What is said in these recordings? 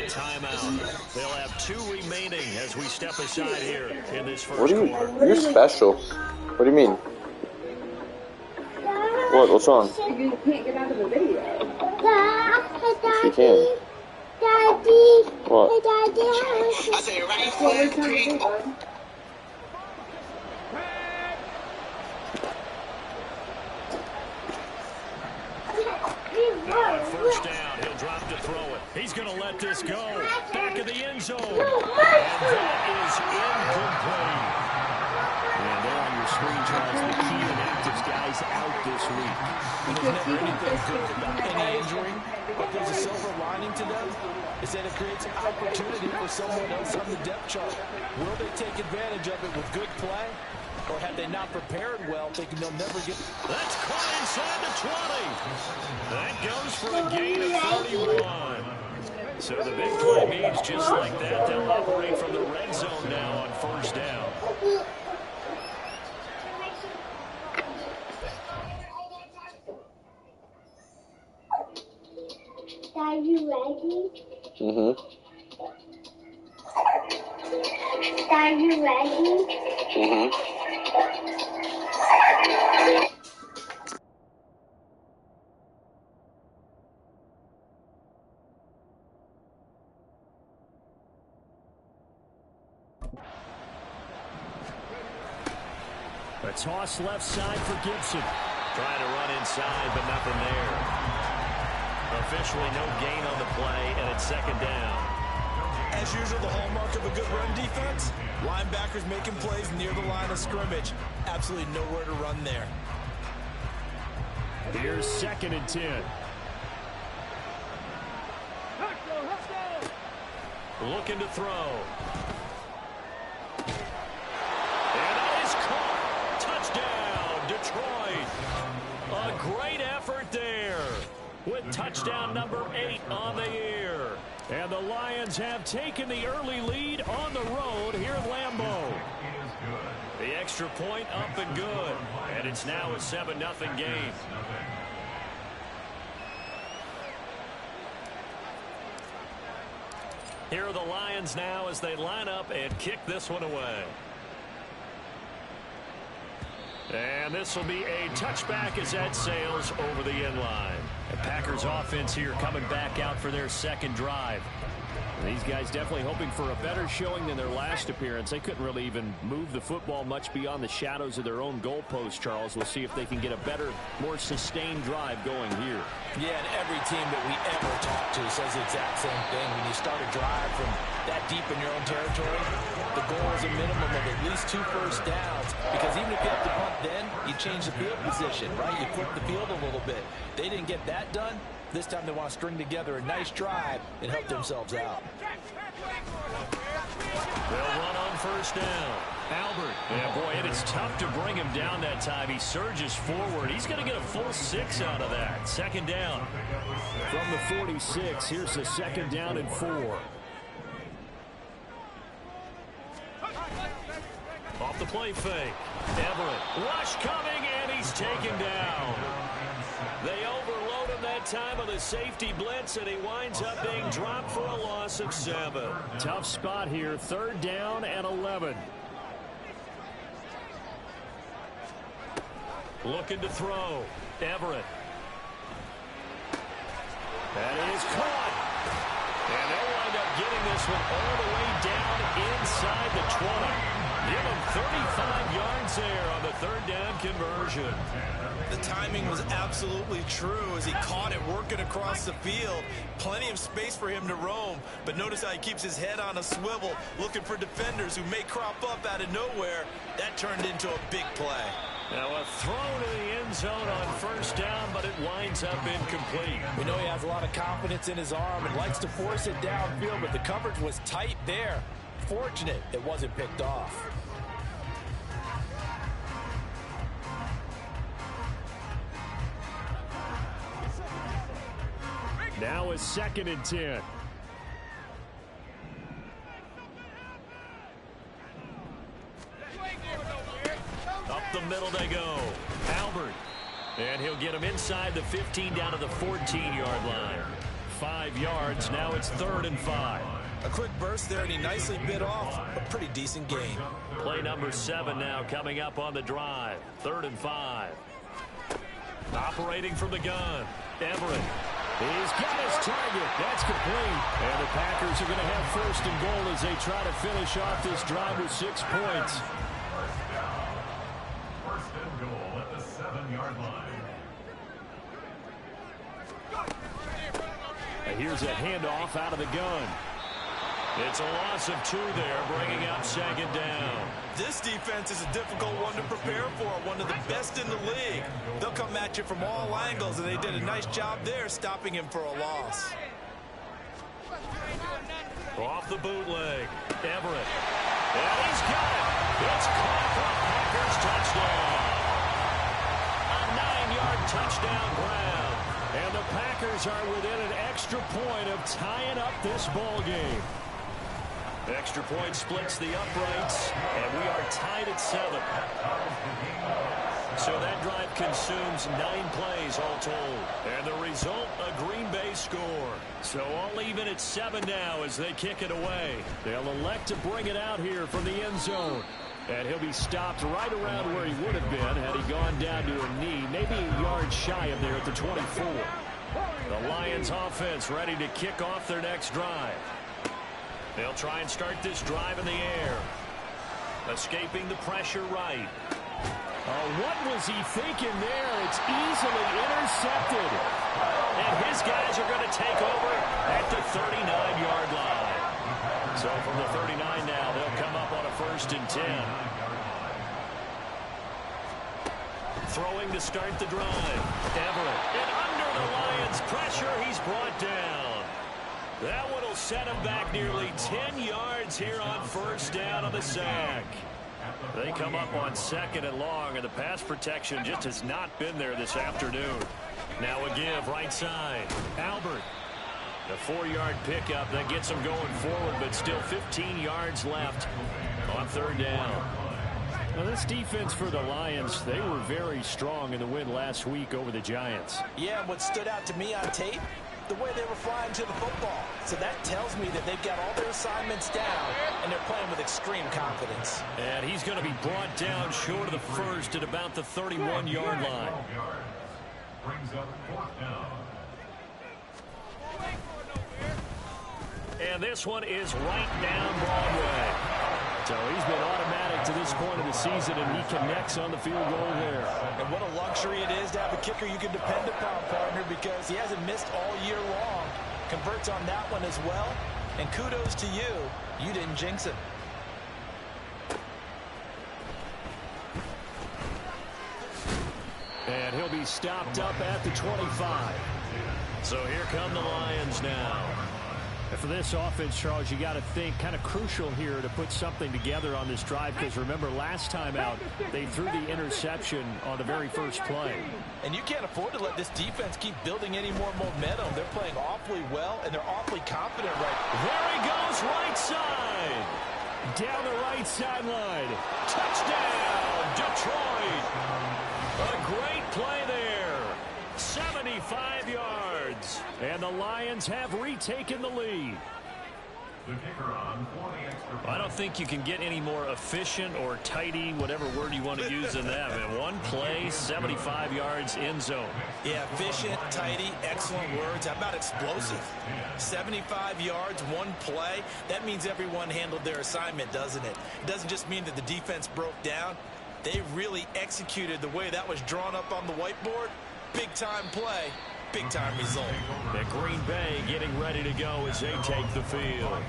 timeout. They'll have 2 remaining as we step aside here in this first quarter. You're special. What do you mean? What's wrong? You can't get out of the video. Yes, you can. Daddy. What? Hey, Daddy. I say right flag green. Now on first down, he'll drop to throw it. He's going to let this go. Back of the end zone. And that is incomplete. And there on your screen, Charles, the key inactives guys out this week. And there's never anything good about any injury, but there's a silver lining to them. Is that it creates an opportunity for someone else on the depth chart. Will they take advantage of it with good play? Or have they not prepared well, thinking they'll never get... That's caught inside the 20. That goes for a gain of 31. So the big play means just like that, they'll operate from the red zone now on first down. Are you ready? Mm-hmm. Are you ready? Mm-hmm. A toss left side for Gibson. Trying to run inside, but nothing there. Officially no gain on the play, and it's second down. As usual, the hallmark of a good run defense, linebackers making plays near the line of scrimmage. Absolutely nowhere to run there. Here's 2nd and 10. Looking to throw. And it is caught. Touchdown, Detroit. A great effort there with touchdown number 8 on the year. And the Lions have taken the early lead on the road here at Lambeau. The extra point up and good. And it's now a 7-0 game. Here are the Lions now as they line up and kick this one away. And this will be a touchback as that sails over the end line. The Packers offense here coming back out for their second drive. These guys definitely hoping for a better showing than their last appearance. They couldn't really even move the football much beyond the shadows of their own goalpost, Charles. We'll see if they can get a better, more sustained drive going here. Yeah, and every team that we ever talk to says the exact same thing. When you start a drive from that deep in your own territory, the goal is a minimum of at least 2 first downs. Because even if you have to punt then, you change the field position, right? You flip the field a little bit. They didn't get that done. This time they want to string together a nice drive and help themselves out. They'll run on first down. Albert. Yeah, boy, and it's tough to bring him down that time. He surges forward. He's going to get a full 6 out of that. Second down. From the 46, here's the 2nd down and 4. Off the play fake. Everett. Rush coming, and he's taken down. They overload him that time with a safety blitz, and he winds up being dropped for a loss of 7. Tough spot here. 3rd down and 11. Looking to throw. Everett. That is caught. And they'll wind up getting this one all the way down inside the 20. Give him 35 yards there on the 3rd down conversion. The timing was absolutely true as he caught it working across the field. Plenty of space for him to roam, but notice how he keeps his head on a swivel looking for defenders who may crop up out of nowhere. That turned into a big play. Now a throw to the end zone on first down, but it winds up incomplete. We know he has a lot of confidence in his arm and likes to force it downfield, but the coverage was tight there. Fortunate it wasn't picked off. Now is 2nd and 10. Up the middle they go. Albert. And he'll get him inside the 15 down to the 14-yard line. 5 yards. Now it's 3rd and 5. A quick burst there, and he nicely bit off a pretty decent gain. Play number 7 now coming up on the drive. 3rd and 5. Operating from the gun. Everett. He's got his target. That's complete. And the Packers are going to have 1st and goal as they try to finish off this drive with 6 points. 1st and goal at the 7-yard line. Here's a handoff out of the gun. It's a loss of 2 there, bringing up 2nd down. This defense is a difficult one to prepare for, one of the best in the league. They'll come at you from all angles, and they did a nice job there stopping him for a loss. Off the bootleg, Everett. And he's got it. It's caught for a Packers touchdown. A 9-yard touchdown grab. And the Packers are within an extra point of tying up this ball game. Extra point splits the uprights, and we are tied at 7. So that drive consumes 9 plays all told. And the result, a Green Bay score. So all even at 7 now as they kick it away. They'll elect to bring it out here from the end zone. And he'll be stopped right around where he would have been had he gone down to a knee, maybe a yard shy of there at the 24. The Lions offense ready to kick off their next drive. They'll try and start this drive in the air. Escaping the pressure right. Oh, what was he thinking there? It's easily intercepted. And his guys are going to take over at the 39-yard line. So from the 39 now, they'll come up on a 1st and 10. Throwing to start the drive. Everett. And under the Lions' pressure, he's brought down. That one will set him back nearly 10 yards here on 1st down on the sack. They come up on 2nd and long, and the pass protection just has not been there this afternoon. Now a give right side. Albert. The 4-yard pickup that gets him going forward, but still 15 yards left on 3rd down. Well, this defense for the Lions, they were very strong in the win last week over the Giants. Yeah, what stood out to me on tape, the way they were flying to the football. So that tells me that they've got all their assignments down, and they're playing with extreme confidence. And he's going to be brought down short of the 1st at about the 31-yard line. Brings up 4th down. And this one is right down Broadway. So he's been automatic to this point of the season, and he connects on the field goal there. And what a luxury it is to have a kicker you can depend upon, partner, because he hasn't missed all year long. Converts on that one as well. And kudos to you. You didn't jinx it. And he'll be stopped up at the 25. So here come the Lions now. And for this offense, Charles, you got to think kind of crucial here to put something together on this drive, because remember last time out they threw the interception on the very first play. And you can't afford to let this defense keep building any more momentum. They're playing awfully well, and they're awfully confident There he goes, right side. Down the right sideline. Touchdown, Detroit. A great play there. 75 yards. And the Lions have retaken the lead. The kicker on for the extra point. I don't think you can get any more efficient or tidy, whatever word you want to use in that. Man, one play, 75 yards, end zone. Yeah, efficient, tidy, excellent words. How about explosive? 75 yards, one play. That means everyone handled their assignment, doesn't it? It doesn't just mean that the defense broke down. They really executed the way that was drawn up on the whiteboard. Big-time play, big-time result. And Green Bay getting ready to go as they take the field.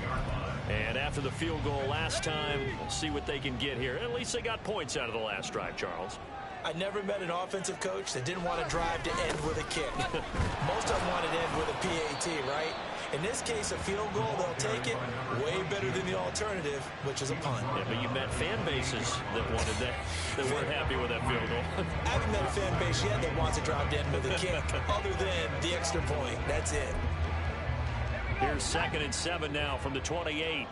And after the field goal last time, we'll see what they can get here. At least they got points out of the last drive, Charles. I never met an offensive coach that didn't want to drive to end with a kick. Most of them want to end with a PAT, right? In this case, a field goal, they'll take it. Way better than the alternative, which is a punt. Yeah, but you met fan bases that wanted that, that weren't happy with that field goal. I haven't met a fan base yet that wants to drive to end with a kick, other than the extra point. That's it. Here's 2nd and 7 now from the 28.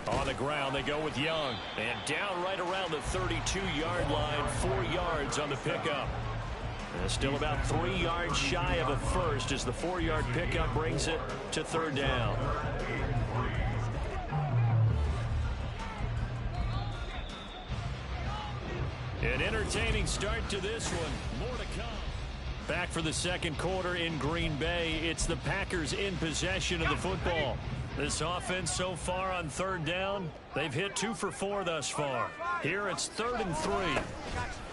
On the ground, they go with Young. And down right around the 32-yard line, 4 yards on the pickup. Still about 3 yards shy of a first as the 4-yard pickup brings it to third down. An entertaining start to this one. More to come. Back for the second quarter in Green Bay. It's the Packers in possession of the football. This offense so far on third down, they've hit 2 for 4 thus far. Here it's 3rd and 3.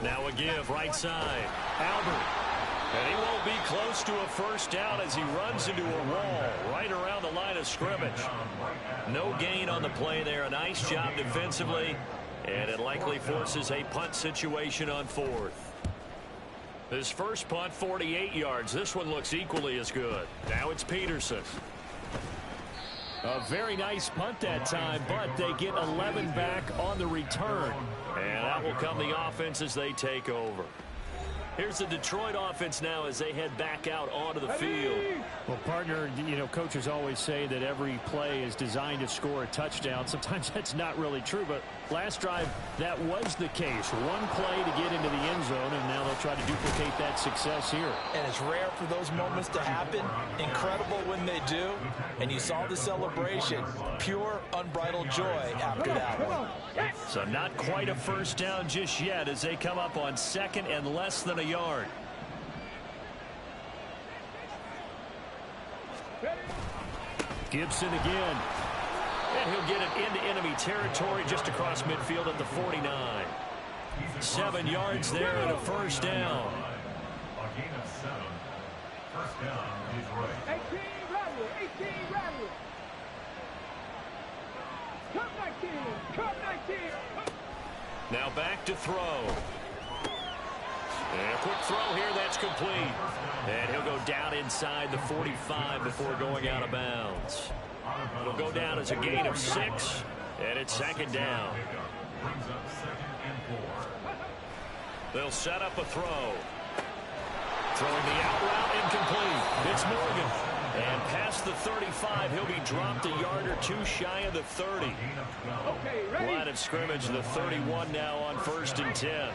Now a give right side. Albert. And he won't be close to a first down as he runs into a wall right around the line of scrimmage. No gain on the play there. A nice job defensively. And it likely forces a punt situation on 4th. This first punt, 48 yards. This one looks equally as good. Now it's Peterson. A very nice punt that time, but they get 11 back on the return. And that will come the offense as they take over. Here's the Detroit offense now as they head back out onto the field. Well, partner, you know, coaches always say that every play is designed to score a touchdown. Sometimes that's not really true, but last drive, that was the case. One play to get into the end zone, and now they'll try to duplicate that success here. And it's rare for those moments to happen. Incredible when they do. And you saw the celebration. Pure, unbridled joy after that one. So not quite a first down just yet as they come up on 2nd and less than a yard. Gibson again. And he'll get it into enemy territory just across midfield at the 49. 7 yards there and a first down. A gain of 7. First down is right. 18 rattle, 18 rattle. Come 19, come 19. Now back to throw. And a quick throw here, that's complete. And he'll go down inside the 45 before going out of bounds. It'll go down as a gain of 6, and it's 2nd down. Brings up 2nd and 4. They'll set up a throw. Throwing the out route incomplete. It's Morgan. And past the 35, he'll be dropped a yard or 2 shy of the 30. Okay, ready? Line of scrimmage, the 31 now on 1st and 10.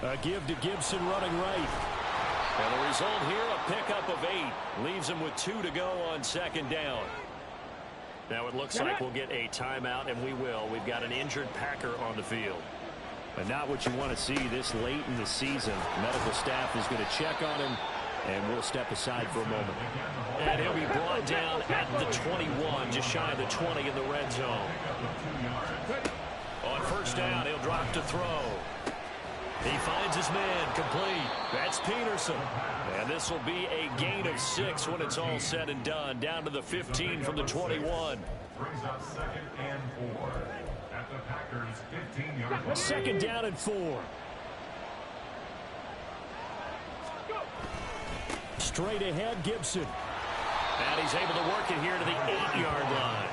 A give to Gibson running right. And the result here, a pickup of 8. Leaves him with 2 to go on 2nd down. Now it looks like we'll get a timeout, and we will. We've got an injured Packer on the field. But not what you want to see this late in the season. Medical staff is going to check on him, and we'll step aside for a moment. And he'll be brought down at the 21, just shy of the 20 in the red zone. On first down, he'll drop to throw. He finds his man, complete. That's Peterson. And this will be a gain of 6 when it's all said and done. Down to the 15 from the 21. Brings up 2nd and 4. At the Packers' 15-yard line. 2nd down and 4. Straight ahead, Gibson. And he's able to work it here to the 8-yard line.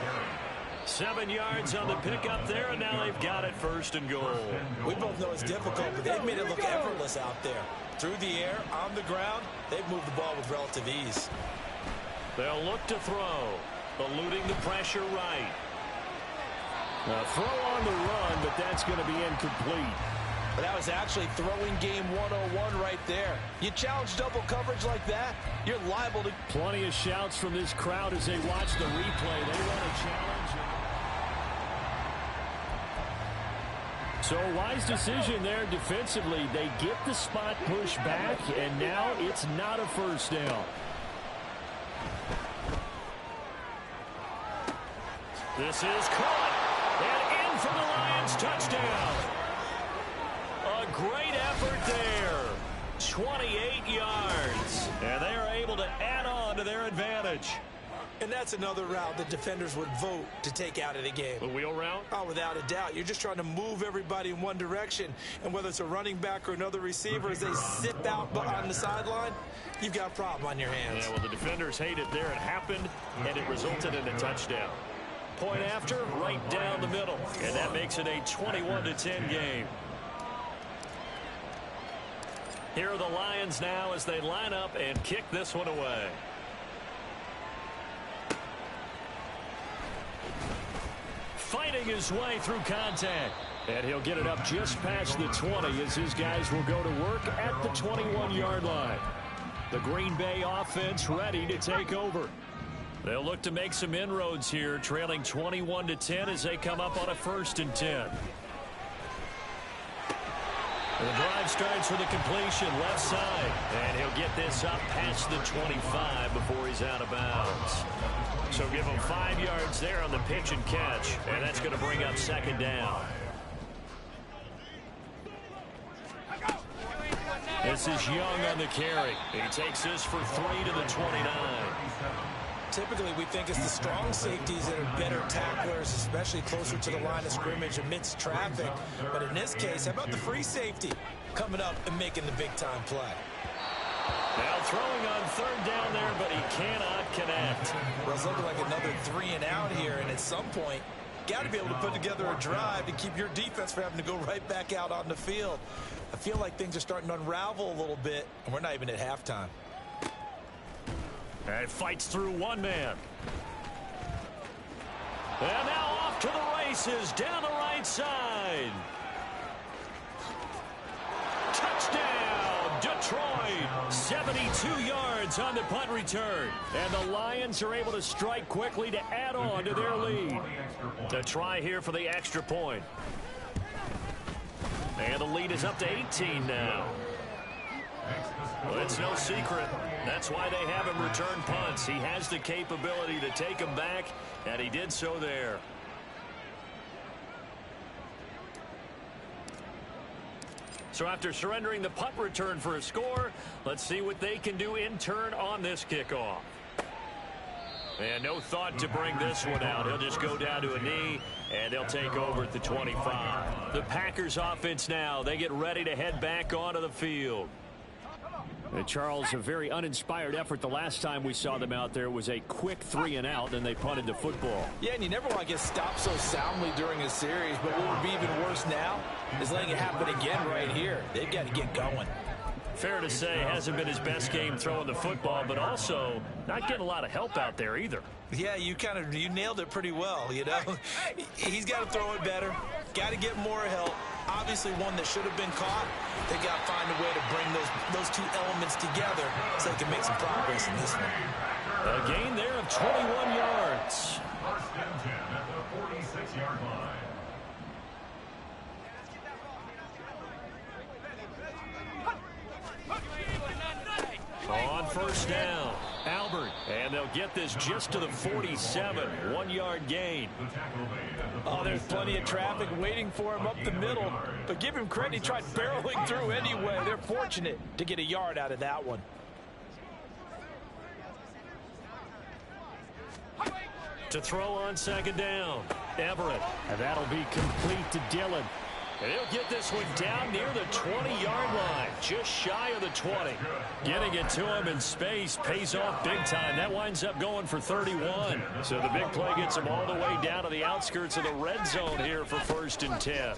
7 yards on the pickup there, and now they've got it 1st and goal. We both know it's difficult, but they've made it look effortless out there. Through the air, on the ground, they've moved the ball with relative ease. They'll look to throw, eluding the pressure right. A throw on the run, but that's going to be incomplete. But that was actually throwing game 101 right there. You challenge double coverage like that, you're liable to... Plenty of shouts from this crowd as they watch the replay. They want a challenge. So a wise decision there defensively. They get the spot pushed back, and now it's not a first down. This is caught, and in for the Lions, touchdown. A great effort there. 28 yards, and they are able to add on to their advantage. And that's another route that defenders would vote to take out of the game. The wheel route? Oh, without a doubt. You're just trying to move everybody in one direction. And whether it's a running back or another receiver, as they sit out on the sideline, you've got a problem on your hands. Yeah, well, the defenders hate it there. It happened, and it resulted in a touchdown. Point after, right down the middle. And that makes it a 21-10 game. Here are the Lions now as they line up and kick this one away. Fighting his way through contact. And he'll get it up just past the 20 as his guys will go to work at the 21-yard line. The Green Bay offense ready to take over. They'll look to make some inroads here, trailing 21-10 as they come up on a 1st and 10. The drive starts with a completion left side, and he'll get this up past the 25 before he's out of bounds. So give him 5 yards there on the pitch and catch, and that's going to bring up 2nd down. This is Young on the carry. He takes this for 3 to the 29. Typically, we think it's the strong safeties that are better tacklers, especially closer to the line of scrimmage amidst traffic. But in this case, how about the free safety coming up and making the big-time play? Now throwing on 3rd down there, but he cannot connect. Well, it's looking like another 3 and out here, and at some point, got to be able to put together a drive to keep your defense from having to go right back out on the field. I feel like things are starting to unravel a little bit, and we're not even at halftime. And fights through one man. And now off to the races down the right side. Touchdown, Detroit. 72 yards on the punt return. And the Lions are able to strike quickly to add on to their lead. To try here for the extra point. And the lead is up to 18 now. Well, it's no secret. That's why they have him return punts. He has the capability to take them back, and he did so there. So after surrendering the punt return for a score, let's see what they can do in turn on this kickoff. And no thought to bring this one out. He'll just go down to a knee, and they'll take over at the 25. The Packers offense now, they get ready to head back onto the field. And Charles, a very uninspired effort the last time we saw them out there was a quick 3 and out, and they punted the football. Yeah, and you never want to get stopped so soundly during a series, but what would be even worse now is letting it happen again right here. They've got to get going. Fair to say, hasn't been his best game throwing the football, but also not getting a lot of help out there either. Yeah, you nailed it pretty well, you know. He's got to throw it better, got to get more help. Obviously one that should have been caught. They got to find a way to bring those two elements together so they can make some progress in this one. A gain there of 21 yards. 1st and 10 at the 46-yard line. On 1st down, Albert, and they'll get this just to the 47, 1-yard gain. Oh, there's plenty of traffic waiting for him up the middle, but give him credit, he tried barreling through anyway. They're fortunate to get a yard out of that one. To throw on 2nd down, Everett, and that'll be complete to Dillon. And he'll get this one down near the 20-yard line, just shy of the 20. Getting it to him in space pays off big time. That winds up going for 31. So the big play gets him all the way down to the outskirts of the red zone here for 1st and 10.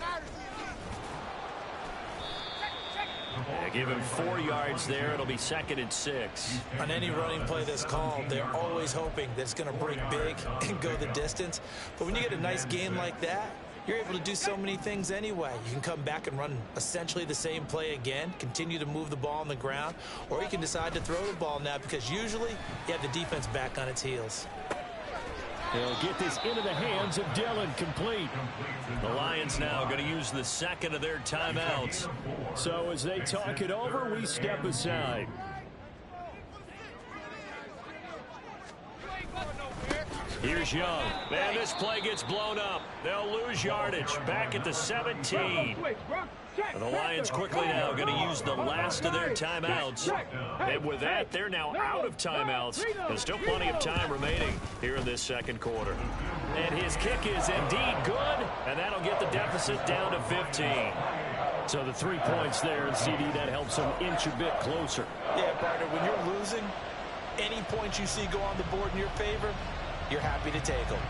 They give him 4 yards there. It'll be 2nd and 6. On any running play that's called, they're always hoping that it's going to break big and go the distance. But when you get a nice game like that, you're able to do so many things anyway. You can come back and run essentially the same play again, continue to move the ball on the ground, or you can decide to throw the ball now because usually you have the defense back on its heels. They'll get this into the hands of Dillon, complete. The Lions now going to use the 2nd of their timeouts. So as they talk it over, we step aside. Here's Young. Man, this play gets blown up. They'll lose yardage. Back at the 17. The Lions quickly now going to use the last of their timeouts. And with that, they're now out of timeouts. There's still plenty of time remaining here in this 2nd quarter. And his kick is indeed good, and that'll get the deficit down to 15. So the 3 points there, and CD, that helps them inch a bit closer. Yeah, partner, when you're losing, any points you see go on the board in your favor, you're happy to take them.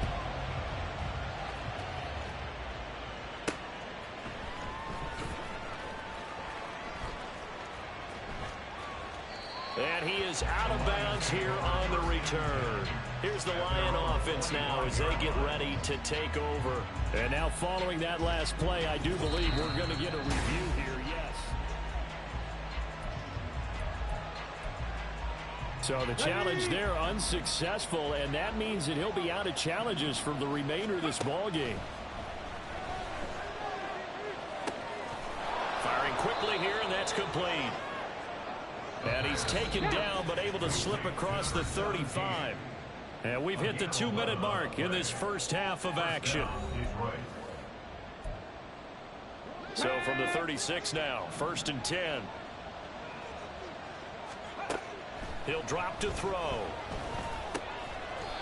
And he is out of bounds here on the return. Here's the Lion offense now as they get ready to take over. And now following that last play, I do believe we're going to get a review here, yes. So the challenge there unsuccessful, and that means that he'll be out of challenges for the remainder of this ball game. Firing quickly here, and that's complete. And he's taken down, but able to slip across the 35. And we've hit the 2-minute mark in this first half of action. So from the 36 now, 1st and 10. He'll drop to throw.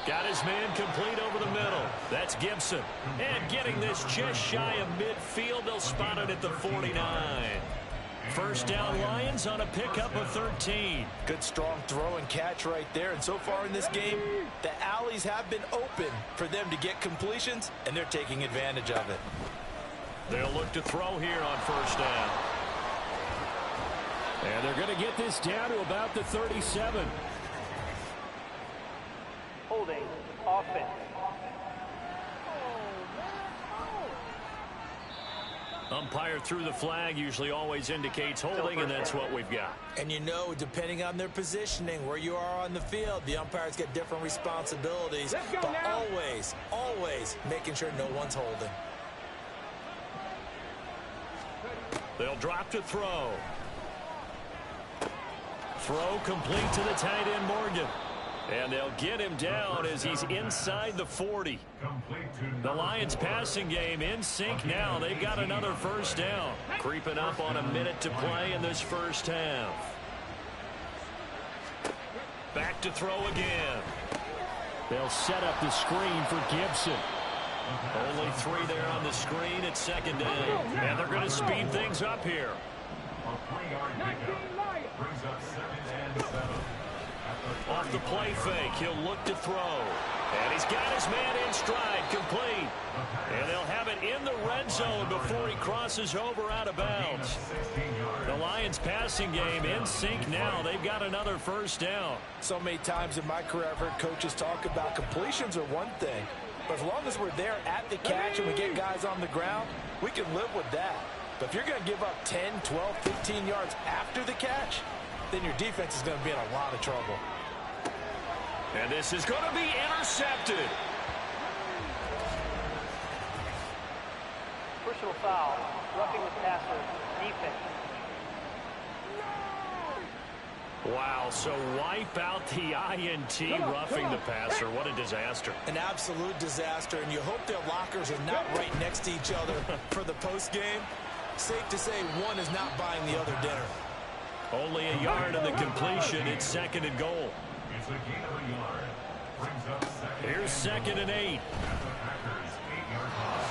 Got his man complete over the middle. That's Gibson. And getting this just shy of midfield, they'll spot it at the 49. First down, Lions on a pickup of 13. Good strong throw and catch right there. And so far in this game, the alleys have been open for them to get completions, and they're taking advantage of it. They'll look to throw here on first down. And they're going to get this down to about the 37. Holding offense. Umpire threw the flag, usually always indicates holding, and that's what we've got. And you know, depending on their positioning, where you are on the field, the umpires get different responsibilities. But always, always making sure no one's holding. They'll drop to throw. Throw complete to the tight end, Morgan. And they'll get him down as he's inside the 40. The Lions passing game in sync now. They've got another first down. Creeping up on a minute to play in this first half. Back to throw again. They'll set up the screen for Gibson. Only 3 there on the screen at second down. And they're going to speed things up here. Off the play fake, he'll look to throw. And he's got his man in stride, complete. And they'll have it in the red zone before he crosses over out of bounds. The Lions passing game in sync now. They've got another first down. So many times in my career, I've heard coaches talk about completions are one thing. But as long as we're there at the catch and we get guys on the ground, we can live with that. But if you're going to give up 10, 12, 15 yards after the catch, then your defense is going to be in a lot of trouble. And this is going to be intercepted. Personal foul. Roughing the passer. Defense. Wow, so wipe out the INT, roughing the passer. What a disaster. An absolute disaster, and you hope their lockers are not right next to each other for the postgame. Safe to say one is not buying the other dinner. Only a yard in the completion. It's 2nd and goal. It's a gain of a yard. Brings up second. Here's 2nd and 8. At the Packers' 8-yard box.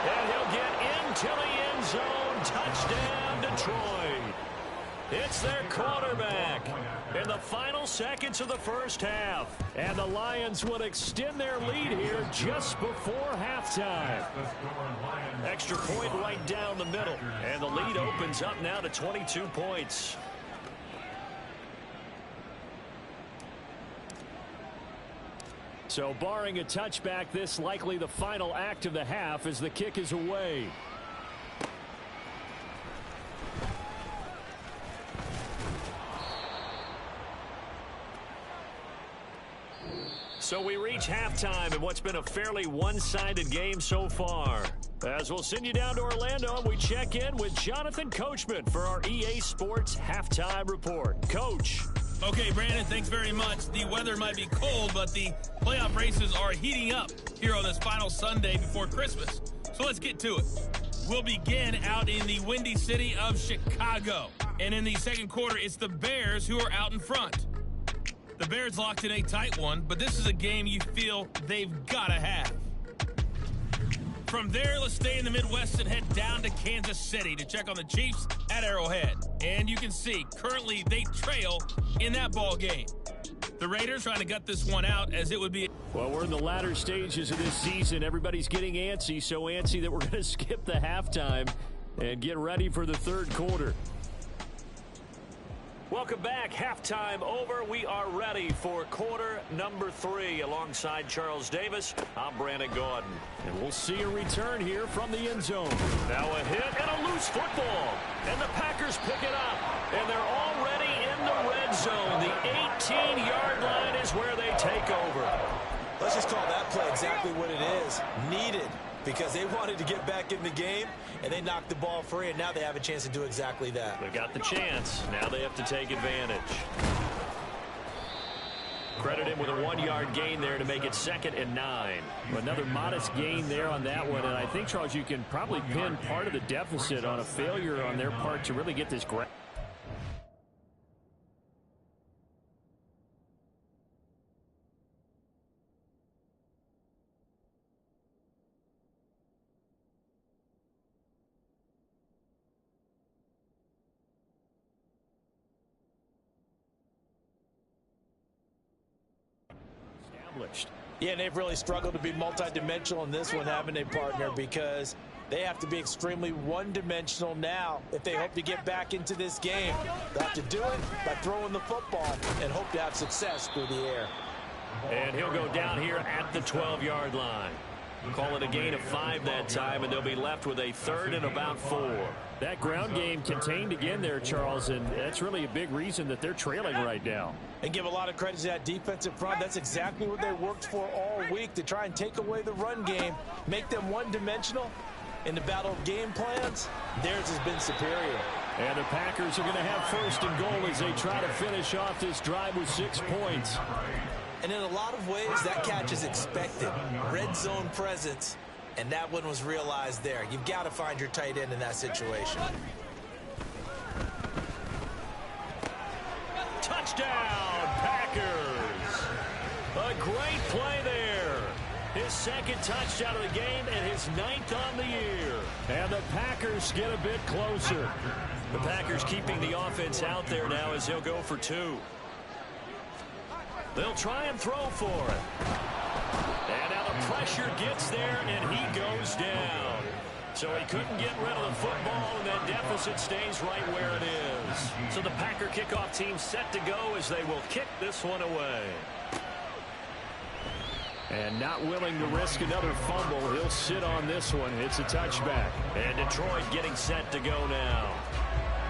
And he'll get into the end zone. Touchdown, Detroit. It's their quarterback in the final seconds of the first half. And the Lions would extend their lead here just before halftime. Extra point right down the middle. And the lead opens up now to 22 points. So barring a touchback, this likely the final act of the half as the kick is away. So we reach halftime in what's been a fairly one-sided game so far. As we'll send you down to Orlando, and we check in with Jonathan Coachman for our EA Sports Halftime Report. Coach. Okay, Brandon, thanks very much. The weather might be cold, but the playoff races are heating up here on this final Sunday before Christmas. So let's get to it. We'll begin out in the windy city of Chicago. And in the second quarter, it's the Bears who are out in front. The Bears locked in a tight one, but this is a game you feel they've got to have. From there, let's stay in the Midwest and head down to Kansas City to check on the Chiefs at Arrowhead. And you can see, currently they trail in that ball game. The Raiders trying to gut this one out as it would be... Well, we're in the latter stages of this season. Everybody's getting antsy, so antsy that we're going to skip the halftime and get ready for the third quarter. Welcome back. Halftime over. We are ready for quarter number 3. Alongside Charles Davis, I'm Brandon Gordon. And we'll see a return here from the end zone. Now a hit and a loose football. And the Packers pick it up. And they're already in the red zone. The 18-yard line is where they take over. Let's just call that play exactly what it is. Needed. Because they wanted to get back in the game, and they knocked the ball free, and now they have a chance to do exactly that. They've got the chance. Now they have to take advantage. Credit him with a 1-yard gain there to make it 2nd and 9. Another modest gain there on that one, and I think, Charles, you can probably pin part of the deficit on a failure on their part to really get this grab. Yeah, and they've really struggled to be multidimensional in this one, haven't they, partner? Because they have to be extremely one-dimensional now if they hope to get back into this game. They'll have to do it by throwing the football and hope to have success through the air. And he'll go down here at the 12-yard line. Call it a gain of 5 that time, and they'll be left with a 3rd and about 4. That ground game contained again there, Charles, and that's really a big reason that they're trailing right now. And give a lot of credit to that defensive front. That's exactly what they worked for all week, to try and take away the run game, make them one-dimensional. In the battle of game plans, theirs has been superior. And the Packers are going to have 1st and goal as they try to finish off this drive with 6 points. And in a lot of ways, that catch is expected. Red zone presence, and that one was realized there. You've got to find your tight end in that situation. Touchdown, Packers! A great play there. His 2nd touchdown of the game and his 9th on the year. And the Packers get a bit closer. The Packers keeping the offense out there now as he'll go for 2. They'll try and throw for it. And now the pressure gets there, and he goes down. So he couldn't get rid of the football, and that deficit stays right where it is. So the Packer kickoff team set to go as they will kick this one away. And not willing to risk another fumble, he'll sit on this one. It's a touchback. And Detroit getting set to go now.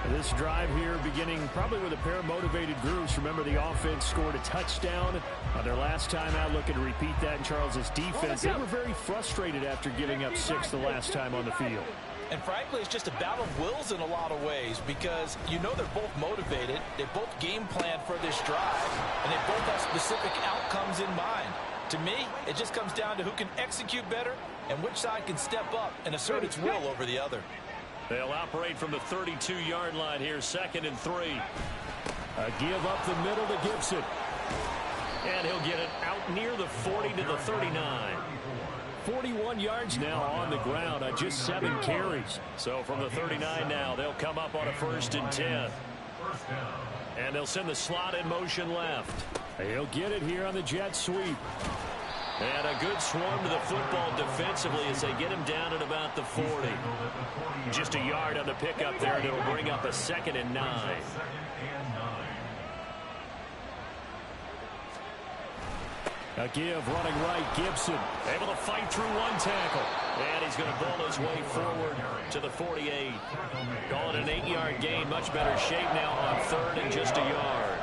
This drive here beginning probably with a pair of motivated groups. Remember, the offense scored a touchdown on their last time out. Looking to repeat that in Charles's defense. They were very frustrated after giving up 6 the last time on the field. And frankly, it's just a battle of wills in a lot of ways, because you know they're both motivated. They both game plan for this drive, and they both have specific outcomes in mind. To me, it just comes down to who can execute better and which side can step up and assert its will over the other. They'll operate from the 32-yard line here, 2nd and 3. A give up the middle to Gibson. And he'll get it out near the 40 to the 39. 41 yards now on the ground on just 7 carries. So from the 39 now, they'll come up on a 1st and 10. And they'll send the slot in motion left. He'll get it here on the jet sweep. And a good swarm to the football defensively as they get him down at about the 40. Just a yard on the pickup there, and it'll bring up a 2nd and 9. A give running right, Gibson. Able to fight through 1 tackle. And he's going to ball his way forward to the 48. Calling an 8-yard gain. Much better shape now on 3rd and just a yard.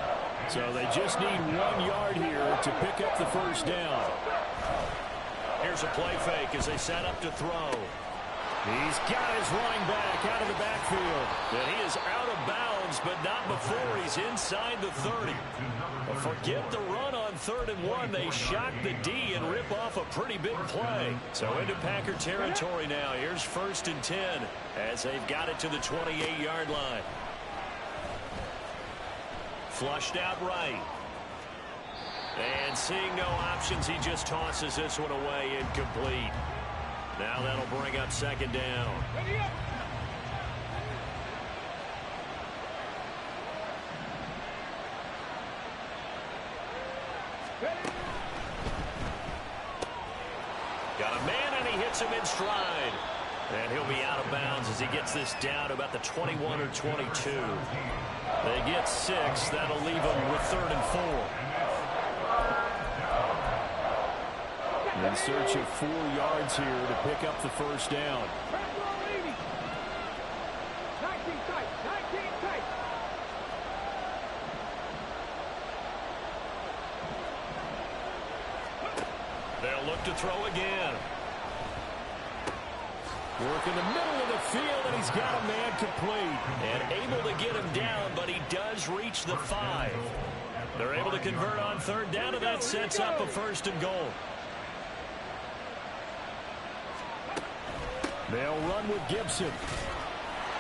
So they just need 1 yard here to pick up the 1st down. Here's a play fake as they set up to throw. He's got his running back out of the backfield. And he is out of bounds, but not before he's inside the 30. But forget the run on 3rd and 1. They shock the D and rip off a pretty big play. So into Packer territory now. Here's 1st and 10 as they've got it to the 28-yard line. Flushed out right. And seeing no options, he just tosses this one away incomplete. Now that'll bring up 2nd down. Got a man, and he hits him in stride. And he'll be out of bounds as he gets this down to about the 21 or 22. They get 6. That'll leave them with 3rd and 4. In search of 4 yards here to pick up the first down. They'll look to throw again. Work in the middle of the field, and he's got a man complete. And able to get him down, but he does reach the 5. They're able to convert on 3rd down, and that sets up a 1st and goal. They'll run with Gibson.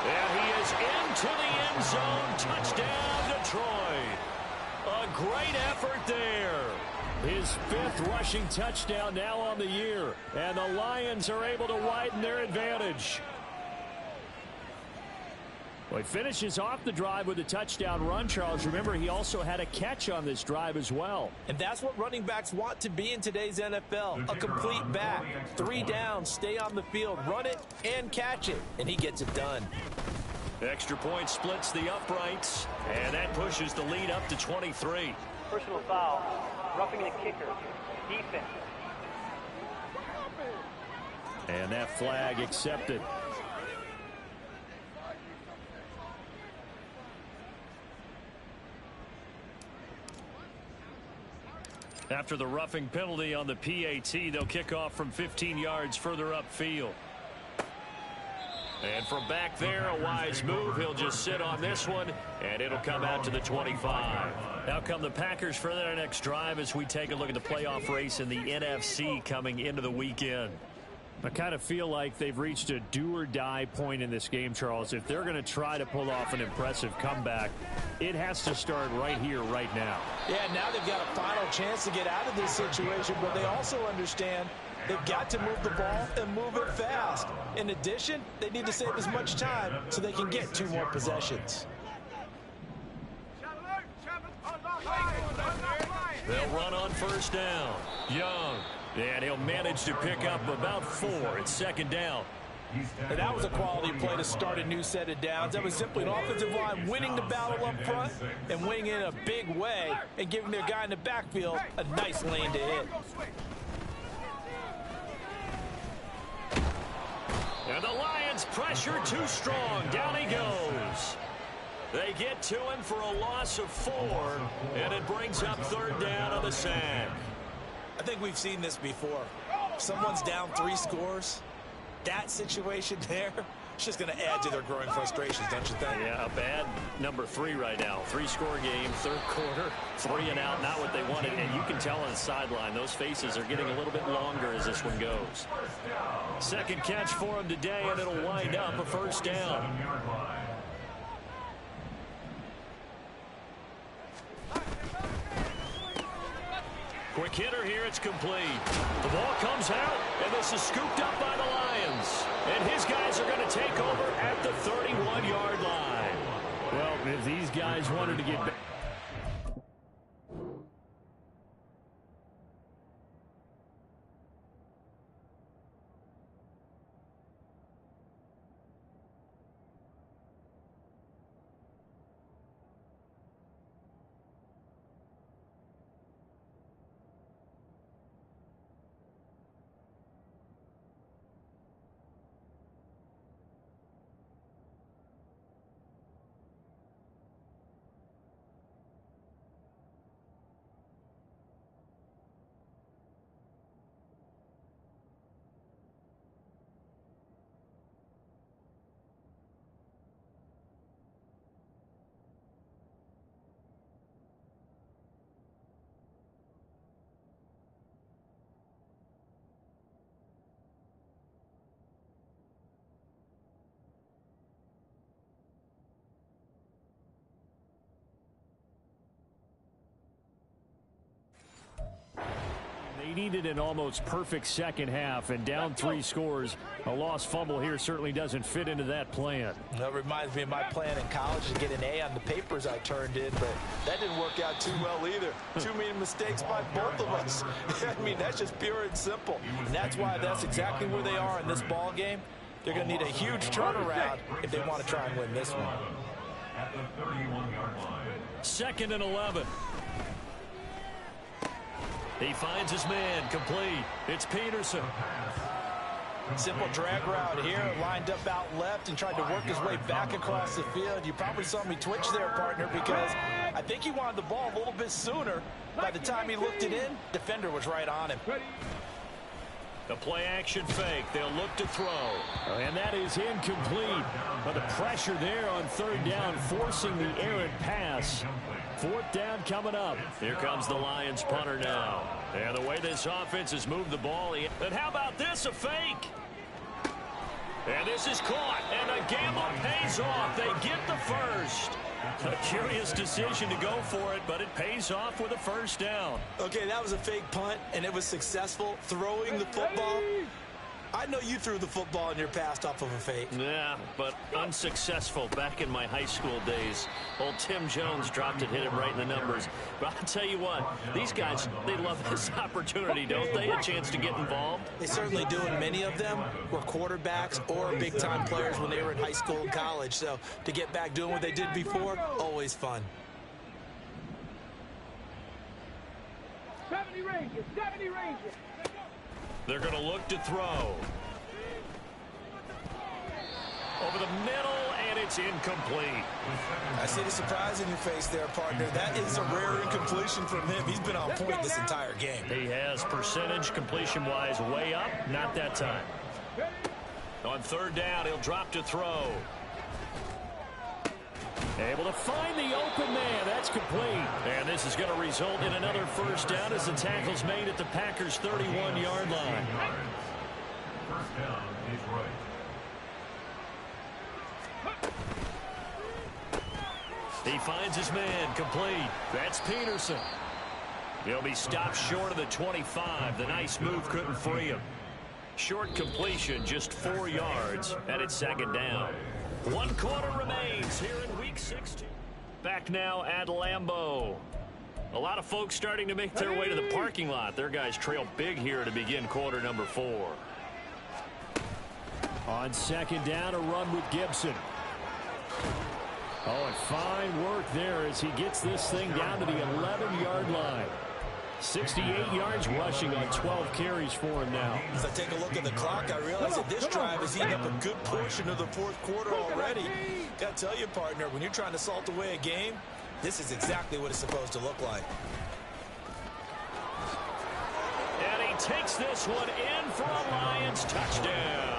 And he is into the end zone. Touchdown, Detroit. A great effort there. His 5th rushing touchdown now on the year. And the Lions are able to widen their advantage. Well, he finishes off the drive with a touchdown run, Charles. Remember, he also had a catch on this drive as well. And that's what running backs want to be in today's NFL. A complete back. 3 downs, stay on the field, run it, and catch it. And he gets it done. Extra point splits the uprights. And that pushes the lead up to 23. Personal foul. Roughing the kicker. Defense. And that flag accepted. After the roughing penalty on the PAT, they'll kick off from 15 yards further upfield. And from back there, a wise move. He'll just sit on this one, and it'll come out to the 25. Now come the Packers for their next drive as we take a look at the playoff race in the NFC coming into the weekend. I kind of feel like they've reached a do-or-die point in this game, Charles. If they're going to try to pull off an impressive comeback, it has to start right here, right now. Yeah, now they've got a final chance to get out of this situation, but they also understand they've got to move the ball and move it fast. In addition, they need to save as much time so they can get 2 more possessions. They'll run on 1st down. Young. And he'll manage to pick up about 4. It's 2nd down. And that was a quality play to start a new set of downs. That was simply an offensive line winning the battle up front and winning it in a big way and giving their guy in the backfield a nice lane to hit. And the Lions pressure too strong. Down he goes. They get to him for a loss of 4, and it brings up 3rd down on the sack. I think we've seen this before. Someone's down 3 scores. That situation there, it's just going to add to their growing frustrations, don't you think? Yeah, a bad number 3 right now. 3-score game, 3rd quarter, 3 and out, not what they wanted. And you can tell on the sideline, those faces are getting a little bit longer as this one goes. 2nd catch for him today, and it'll wind up a 1st down. Quick hitter here, it's complete. The ball comes out, and this is scooped up by the Lions. And his guys are going to take over at the 31-yard line. Well, if these guys wanted to get back. They needed an almost perfect 2nd half, and down 3 scores. A lost fumble here certainly doesn't fit into that plan. That reminds me of my plan in college to get an A on the papers I turned in, but that didn't work out too well either. Too many mistakes by both of us. I mean, that's just pure and simple. And that's why that's exactly where they are in this ball game. They're going to need a huge turnaround if they want to try and win this one. At the 31-yard line. 2nd and 11. He finds his man, complete. It's Peterson. Simple drag route here, lined up out left and tried to work his way back across the field. You probably saw me twitch there, partner, because I think he wanted the ball a little bit sooner. By the time he looked it in, defender was right on him. The play action fake. They'll look to throw. And that is incomplete. But the pressure there on 3rd down, forcing the errant pass. 4th down coming up. Here comes the Lions punter now. And the way this offense has moved the ball. And how about this, a fake? And this is caught. And the gamble pays off. They get the first. A curious decision to go for it, but it pays off with a 1st down. Okay, that was a fake punt, and it was successful throwing the football. I know you threw the football in your past off of a fake. Yeah, but unsuccessful back in my high school days. Old Tim Jones dropped it, hit him right in the numbers. But I'll tell you what, these guys, they love this opportunity, don't they? A chance to get involved. They certainly do, and many of them were quarterbacks or big-time players when they were in high school and college. So to get back doing what they did before, always fun. 70 Rangers, 70 Rangers. They're going to look to throw. Over the middle, and it's incomplete. I see the surprise in your face there, partner. That is a rare incompletion from him. He's been on point this entire game. He has percentage completion-wise way up. Not that time. On 3rd down, he'll drop to throw. Able to find the open man. That's complete. And this is going to result in another 1st down as the tackle's made at the Packers' 31-yard line. 1st down is right. He finds his man, complete. That's Peterson. He'll be stopped short of the 25. The nice move couldn't free him. Short completion, just 4 yards, and it's 2nd down. 1 quarter remains here in Week 16. Back now at Lambeau. A lot of folks starting to make their way to the parking lot. Their guys trail big here to begin quarter number 4. On 2nd down, a run with Gibson. Oh, and fine work there as he gets this thing down to the 11-yard line. 68 yards rushing on 12 carries for him now. As I take a look at the clock, I realize that this drive has eaten up a good portion of the 4th quarter already. Got to tell you, partner, when you're trying to salt away a game, this is exactly what it's supposed to look like. And he takes this one in for a Lions touchdown.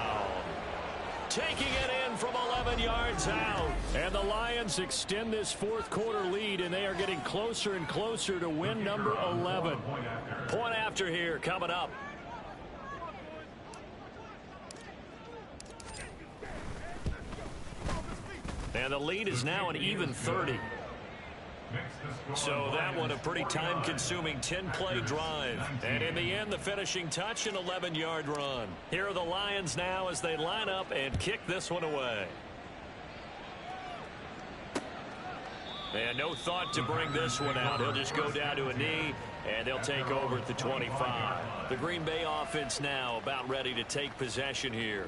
Taking it in from 11 yards out. And the Lions extend this 4th quarter lead, and they are getting closer and closer to win number 11. Point after here coming up. And the lead is now an even 30. So that one a pretty time-consuming 10-play drive. And in the end, the finishing touch, an 11-yard run. Here are the Lions now as they line up and kick this one away. And no thought to bring this one out. He'll just go down to a knee, and they'll take over at the 25. The Green Bay offense now about ready to take possession here.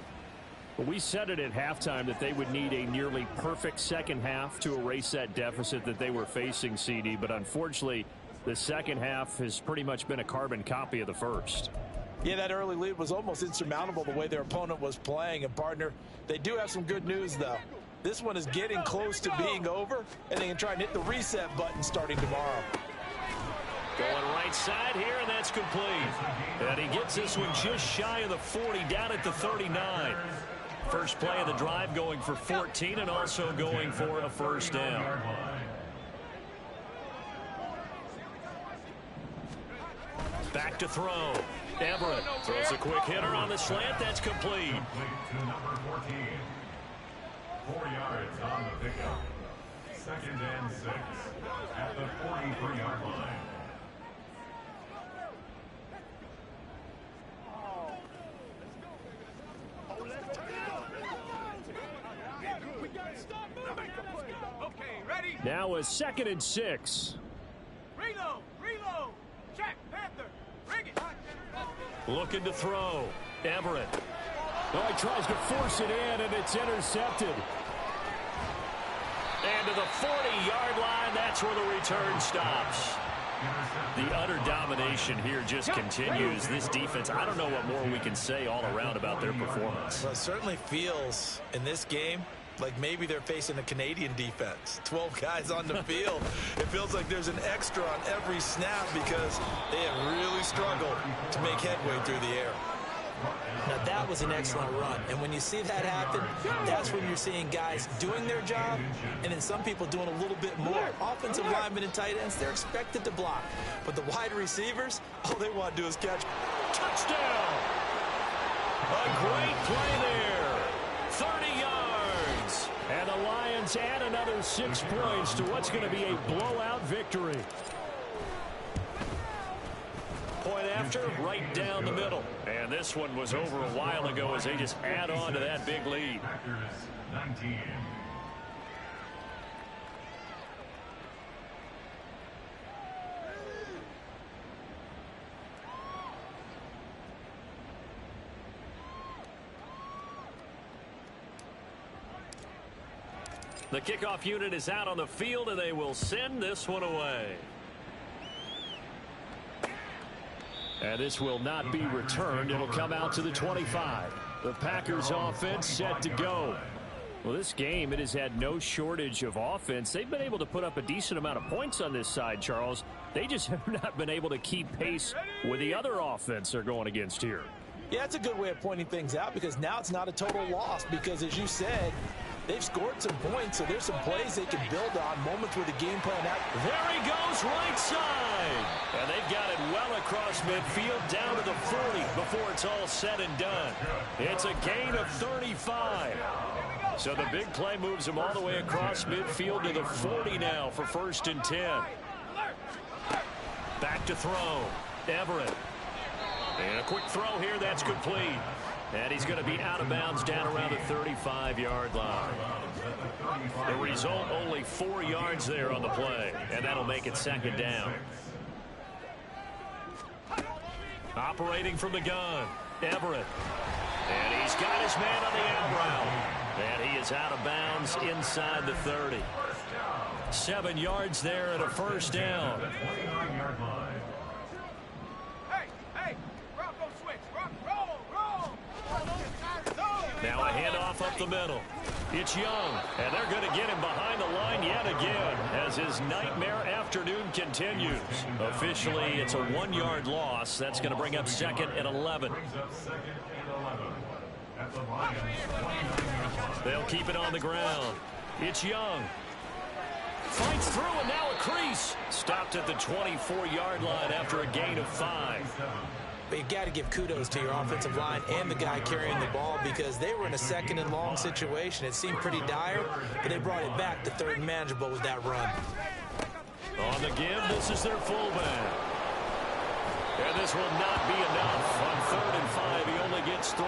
We said it at halftime that they would need a nearly perfect second half to erase that deficit that they were facing, CD. But unfortunately, the second half has pretty much been a carbon copy of the first. Yeah, that early lead was almost insurmountable the way their opponent was playing. And, partner, they do have some good news, though. This one is getting close to being over, and they can try and hit the reset button starting tomorrow. Going right side here, and that's complete. And he gets this one just shy of the 40, down at the 39. First play of the drive going for 14 and also going for a 1st down. Back to throw. Everett throws a quick hitter on the slant. That's complete. To number 14. 4 yards on the pickup. 2nd and 6 at the 43-yard line. Now a 2nd and 6. Reload. Check, Panther. Bring it. Looking to throw. Everett. Oh, he tries to force it in, and it's intercepted. And to the 40-yard line, that's where the return stops. The utter domination here just continues. This defense, I don't know what more we can say all around about their performance. Well, it certainly feels in this game like maybe they're facing a Canadian defense. 12 guys on the field. It feels like there's an extra on every snap because they have really struggled to make headway through the air. Now, that was an excellent run. And when you see that happen, that's when you're seeing guys doing their job and then some people doing a little bit more. Offensive linemen and tight ends, they're expected to block. But the wide receivers, all they want to do is catch. Touchdown! A great play there. 30 yards. And the Lions add another 6 points to what's going to be a blowout victory. Point after, right down the middle. And this one was over a while ago as they just add on to that big lead. Packers 19. The kickoff unit is out on the field, and they will send this one away. And this will not be returned. It'll come out to the 25. The Packers offense set to go. Well, this game, it has had no shortage of offense. They've been able to put up a decent amount of points on this side, Charles. They just have not been able to keep pace with the other offense they're going against here. Yeah, that's a good way of pointing things out because now it's not a total loss because, as you said, they've scored some points, so there's some plays they can build on, moments where the game plan out. There he goes, right side. And they've got it well across midfield down to the 40 before it's all said and done. It's a gain of 35. So the big play moves them all the way across midfield to the 40 now for 1st and 10. Back to throw. Everett. And a quick throw here, that's complete. And he's going to be out of bounds down around the 35-yard line. The result, only 4 yards there on the play. And that'll make it 2nd down. Operating from the gun, Everett. And he's got his man on the out route. And he is out of bounds inside the 30. 7 yards there and a 1st down. Now a handoff up the middle. It's Young, and they're going to get him behind the line yet again as his nightmare afternoon continues. Officially, it's a 1-yard loss. That's going to bring up 2nd and 11. They'll keep it on the ground. It's Young. Fights through, and now a crease. Stopped at the 24-yard line after a gain of 5. But you got to give kudos to your offensive line and the guy carrying the ball because they were in a 2nd and long situation. It seemed pretty dire, but they brought it back to 3rd and manageable with that run. On the give, this is their fullback. And this will not be enough. On 3rd and 5, he only gets 3.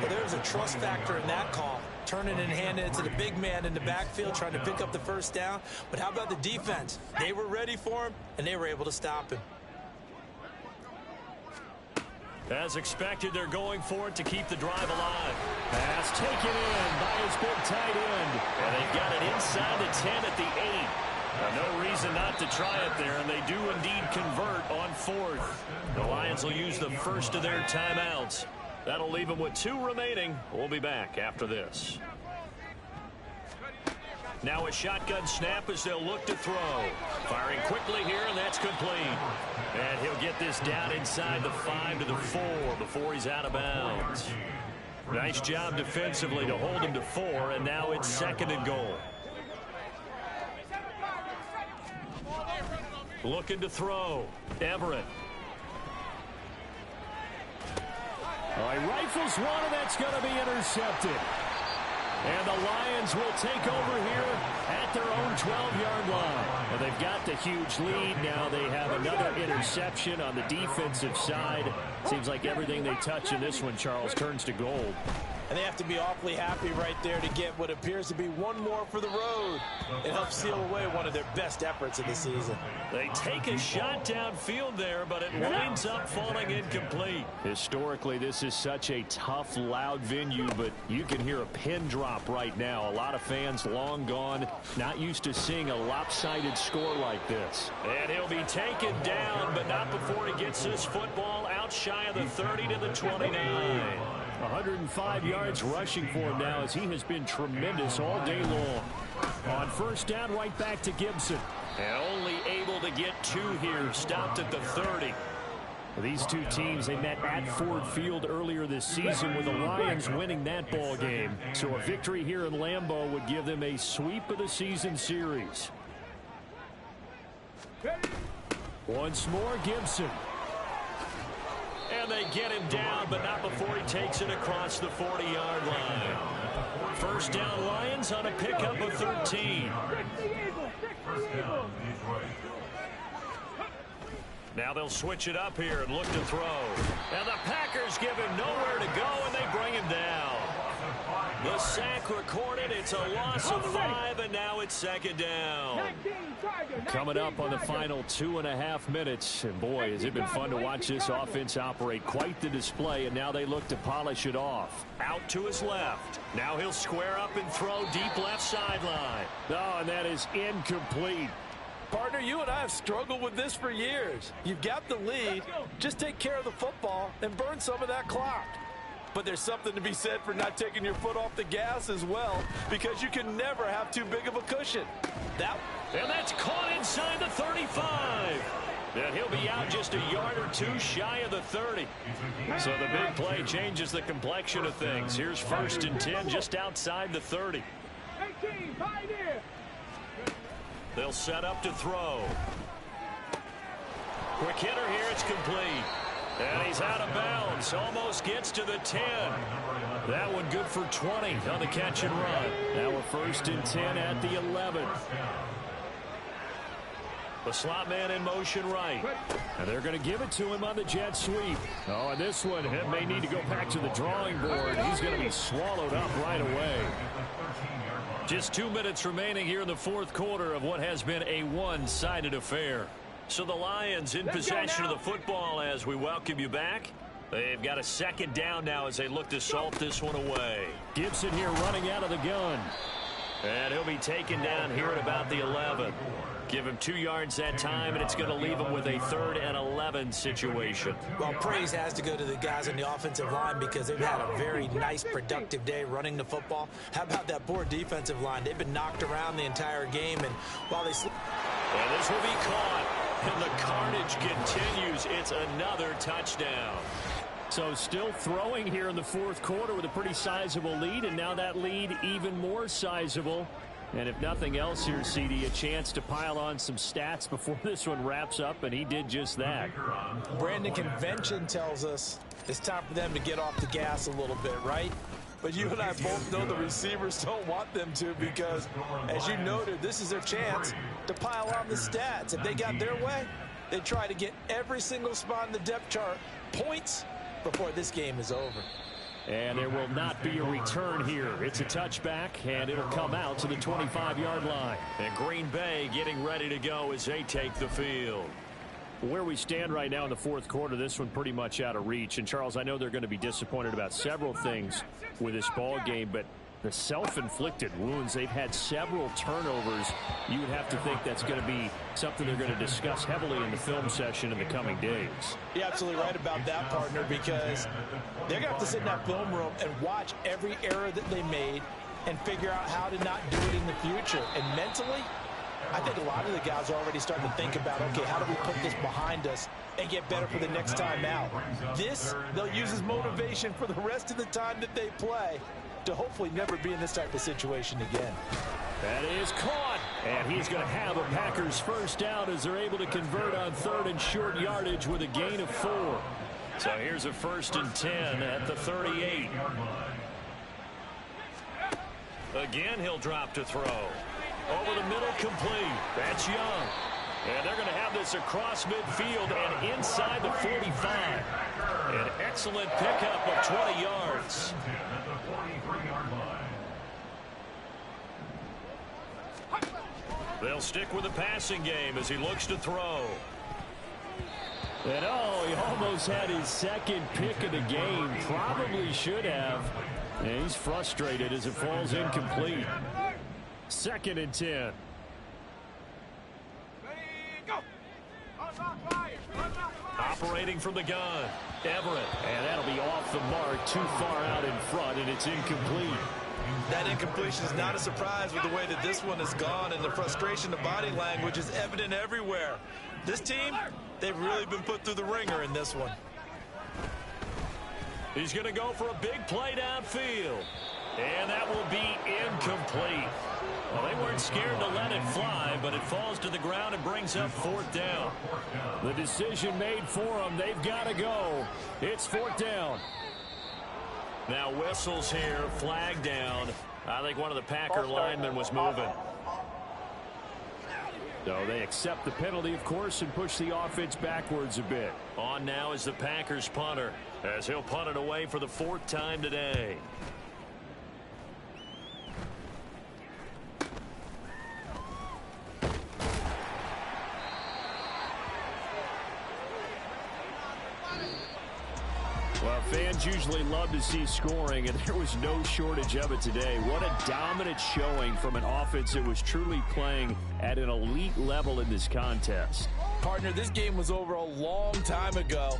Well, there's a trust factor in that call. Turning and handing it to the big man in the backfield, trying to pick up the 1st down. But how about the defense? They were ready for him, and they were able to stop him. As expected, they're going for it to keep the drive alive. Pass taken in by his big tight end. And they've got it inside the 10 at the 8. Now, no reason not to try it there, and they do indeed convert on 4th. The Lions will use the first of their timeouts. That'll leave them with 2 remaining. We'll be back after this. Now a shotgun snap as they'll look to throw. Firing quickly here, and that's complete. And he'll get this down inside the 5 to the 4 before he's out of bounds. Nice job defensively to hold him to 4, and now it's 2nd and goal. Looking to throw. Everett. He rifles one, and that's going to be intercepted. And the Lions will take over here at their own 12-yard line. And they've got the huge lead. Now they have another interception on the defensive side. Seems like everything they touch in this one, Charles, turns to gold. And they have to be awfully happy right there to get what appears to be one more for the road. It helps seal away one of their best efforts of the season. They take a shot downfield there, but it winds up falling incomplete. Historically, this is such a tough, loud venue, but you can hear a pin drop right now. A lot of fans long gone, not used to seeing a lopsided score like this. And he'll be taken down, but not before he gets this football out shy of the 30 to the 29. 105 yards rushing for him now as he has been tremendous all day long. On first down, right back to Gibson. And only able to get 2 here, stopped at the 30. These two teams, they met at Ford Field earlier this season with the Lions winning that ball game. So a victory here in Lambeau would give them a sweep of the season series. Once more, Gibson. And they get him down, but not before he takes it across the 40-yard line. First down, Lions on a pickup of 13. Now they'll switch it up here and look to throw. And the Packers give him nowhere to go, and they bring him down. The sack recorded. It's a loss of 5, and now it's second down. Coming up on the final 2.5 minutes. And boy, has it been fun to watch this offense operate. Quite the display, and now they look to polish it off. Out to his left. Now he'll square up and throw deep left sideline. Oh, and that is incomplete. Partner, you and I have struggled with this for years. You've got the lead. Just take care of the football and burn some of that clock. But there's something to be said for not taking your foot off the gas as well, because you can never have too big of a cushion. And that's caught inside the 35. And he'll be out just a yard or 2 shy of the 30. So the big play changes the complexion of things. Here's first and 10 just outside the 30. They'll set up to throw. Quick hitter here. It's complete. And he's out of bounds. Almost gets to the 10. That one good for 20 on the catch and run. Now we're first and 10 at the 11. The slot man in motion right. And they're going to give it to him on the jet sweep. Oh, and this one may need to go back to the drawing board. He's going to be swallowed up right away. Just 2 minutes remaining here in the fourth quarter of what has been a one-sided affair. So the Lions in possession of the football as we welcome you back. They've got a second down now as they look to salt this one away. Gibson here running out of the gun. And he'll be taken down here at about the 11. Give him 2 yards that time, and it's going to leave him with a 3rd and 11 situation. Well, praise has to go to the guys on the offensive line because they've had a very nice, productive day running the football. How about that poor defensive line? They've been knocked around the entire game, and while they slip. And this will be caught, and the carnage continues. It's another touchdown. So still throwing here in the fourth quarter with a pretty sizable lead, and now that lead even more sizable. And if nothing else here, CD, a chance to pile on some stats before this one wraps up, and he did just that. Brandon, convention tells us it's time for them to get off the gas a little bit, right? But you and I both know the receivers don't want them to because, as you noted, this is their chance to pile on the stats. If they got their way, they try to get every single spot in the depth chart points before this game is over. And there will not be a return here. It's a touchback, and it'll come out to the 25-yard line. And Green Bay getting ready to go as they take the field. Where we stand right now in the fourth quarter, this one pretty much out of reach. And, Charles, I know they're going to be disappointed about several things with this ball game, but the self-inflicted wounds, they've had several turnovers. You would have to think that's going to be something they're going to discuss heavily in the film session in the coming days. You're absolutely right about that, partner, because they're going to have to sit in that film room and watch every error that they made and figure out how to not do it in the future. And mentally, I think a lot of the guys are already starting to think about, okay, how do we put this behind us and get better for the next time out? This, they'll use as motivation for the rest of the time that they play to hopefully never be in this type of situation again. That is caught, and he's going to have a Packers first down as they're able to convert on 3rd and short yardage with a gain of 4. So here's a 1st and 10 at the 38. Again, he'll drop to throw. Over the middle, complete. That's Young. And they're going to have this across midfield and inside the 45. An excellent pickup of 20 yards. At the 43-yard line. They'll stick with the passing game as he looks to throw. And he almost had his second pick of the game. Probably should have. And he's frustrated as it falls incomplete. 2nd and 10. Operating from the gun, Everett. And that'll be off the mark, too far out in front, and it's incomplete. That incompletion is not a surprise with the way that this one has gone, and the frustration, the body language is evident everywhere. This team, they've really been put through the ringer in this one. He's going to go for a big play downfield. And that will be incomplete. Well, they weren't scared to let it fly, but it falls to the ground and brings up 4th down. The decision made for them. They've got to go. It's 4th down. Now whistles here, flag down. I think one of the Packer linemen was moving. So they accept the penalty, of course, and push the offense backwards a bit. On now is the Packers punter, as he'll punt it away for the 4th time today. Well, fans usually love to see scoring, and there was no shortage of it today. What a dominant showing from an offense that was truly playing at an elite level in this contest. Partner, this game was over a long time ago,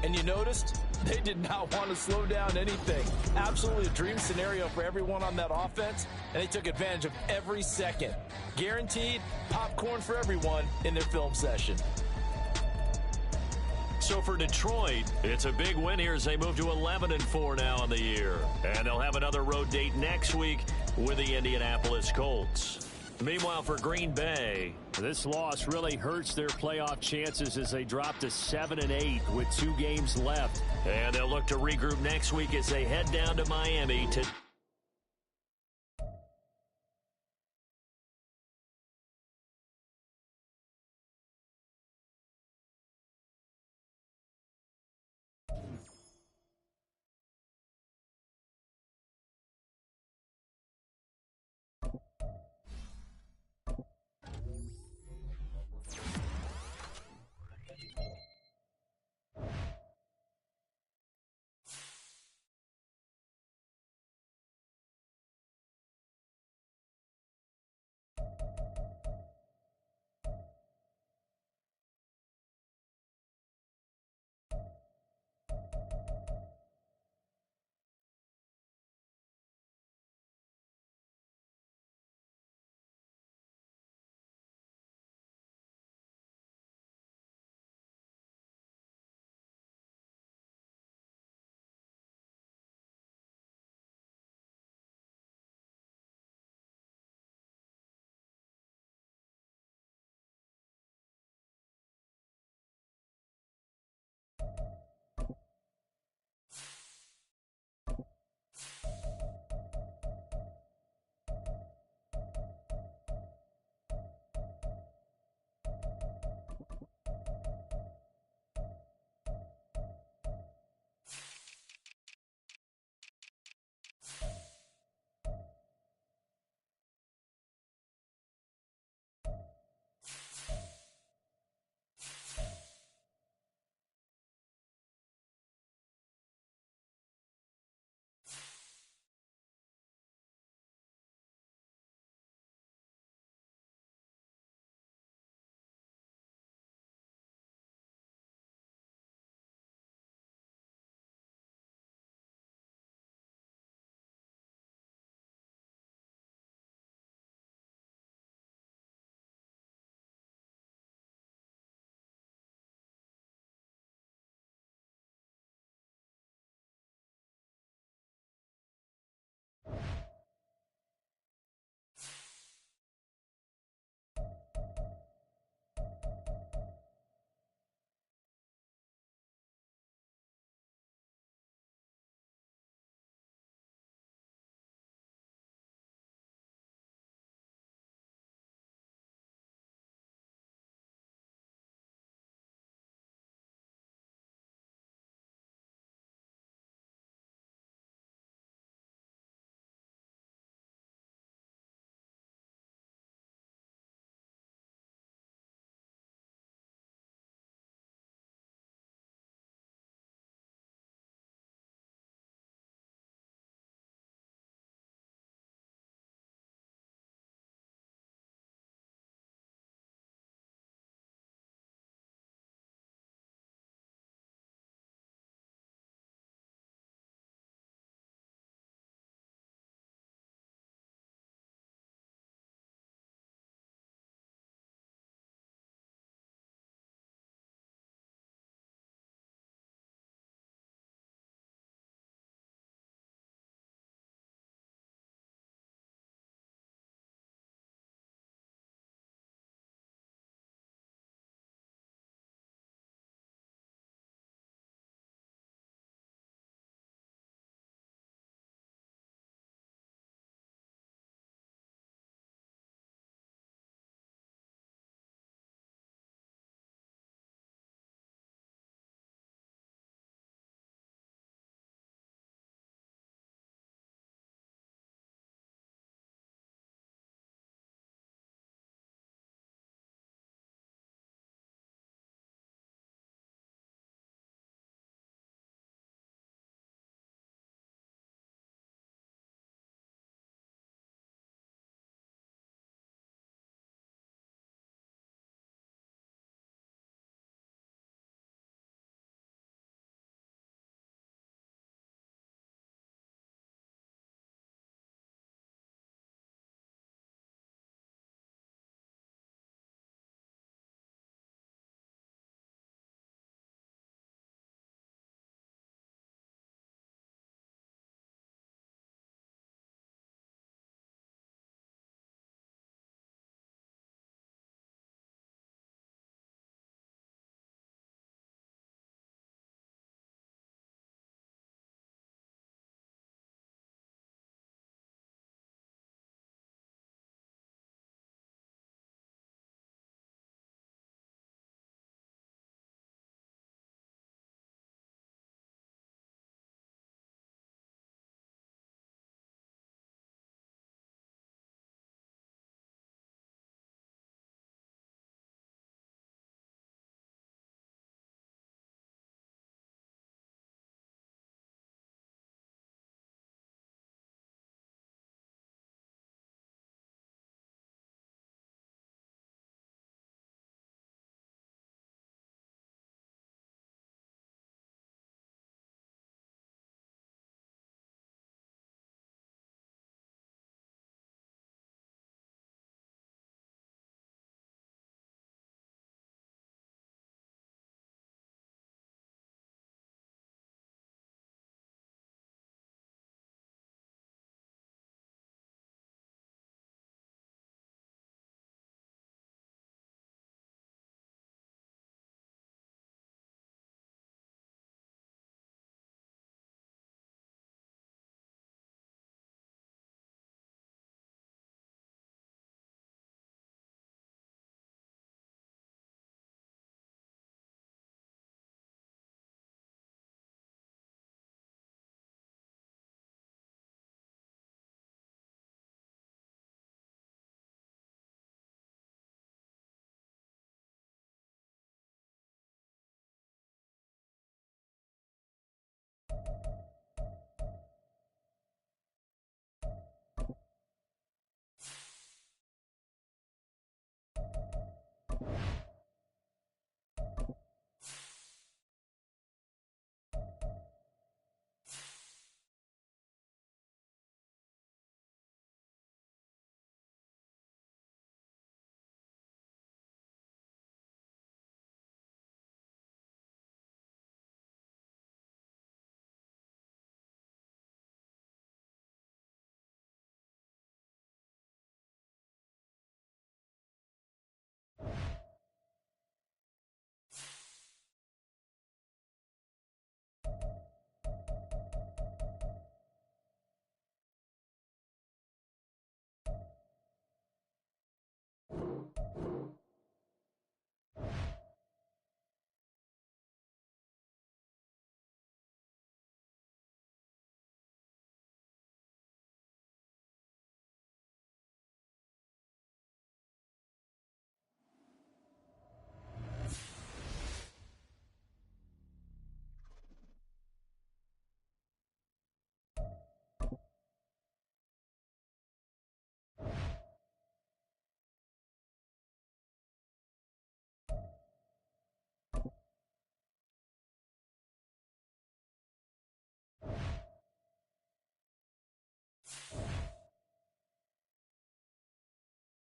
and you noticed they did not want to slow down anything. Absolutely a dream scenario for everyone on that offense, and they took advantage of every second. Guaranteed popcorn for everyone in their film session. So for Detroit, it's a big win here as they move to 11-4 now on the year. And they'll have another road date next week with the Indianapolis Colts. Meanwhile, for Green Bay, this loss really hurts their playoff chances as they drop to 7-8 with 2 games left. And they'll look to regroup next week as they head down to Miami to